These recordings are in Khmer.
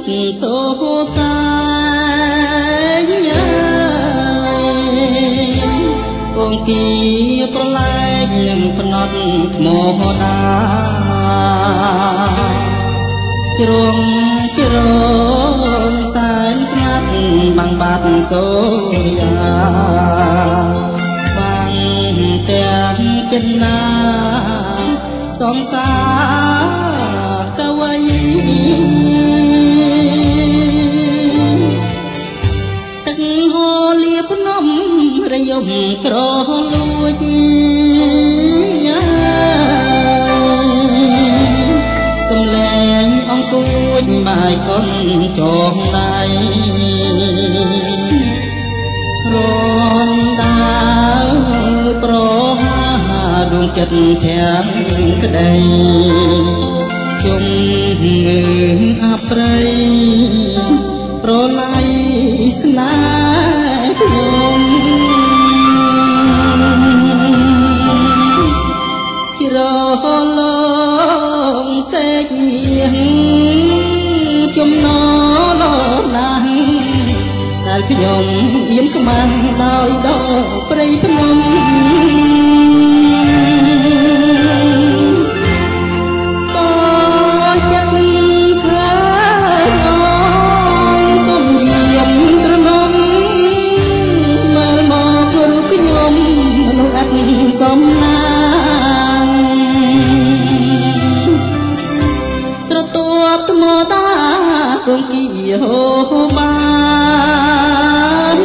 សូសាយកងគីប្រឡែកនឹងភ្នត់ថ្មដាជ្រុងជ្រងសែនស្ងាត់បាំងបាត់សូយាបាំងទាំងចិត្តណាសងសាកវៃទឹកហូរលៀបភ្នំរយំក្រលួចសំលែងអង្គួចបាយកូនចងដៃរនដាប្រហាដួងចិត្តទាំងក្តីជុំងើអប្រៃប្រឡ័យស្នេហ៍ខ្ញុំជ្រលងសេចនាងចំណលណាស់ដែលខ្ញុំអៀនខ្មាំងដោយដកព្រៃភ្នំសំណាងស្រទាប់ថ្មតាគងគីហូបាន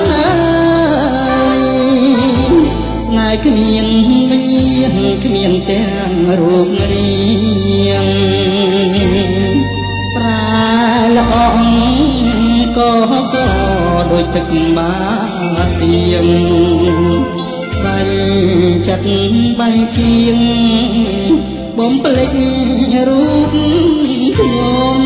ស្នេហ៍គ្មានវិញ្ញាណគ្មានទាំងរូបរាងប្រាល្អងក៏ដូចទឹកបាទៀងបាញ់ចិត្តបាញ់ជាងបំភ្លេចរូបខ្ញុំ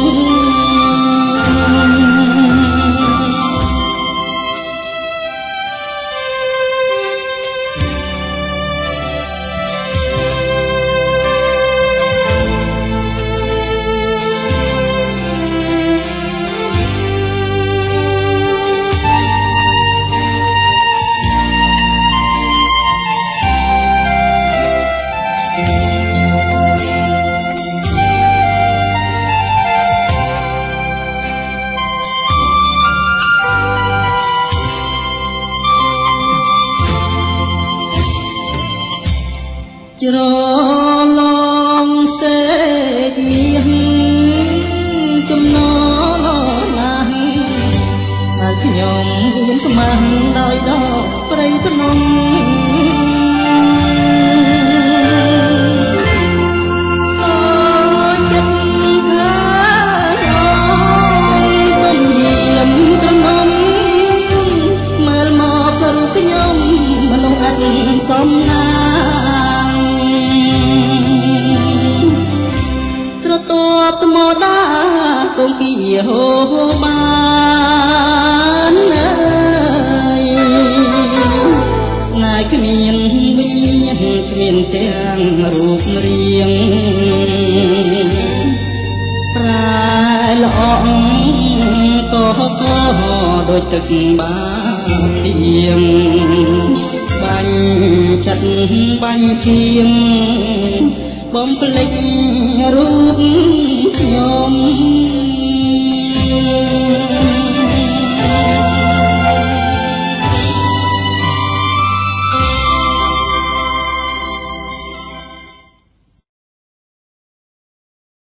ជ្រលងសេចនាងចំណលណាស់ហើយខ្ញុំអៀនខ្មាំងដោយដកព្រៃភ្នំសំណាងស្រទាប់ថ្មដាគងគីហូបានស្នេហ៍គ្មានវិញ្ញាណគ្មានទាំងរូបរាងប្រាល្អងក៏ដូចទឹកបាទៀងបាញ់ចិត្តបាញ់ជាងបំភ្លេចរូបខ្ញុំ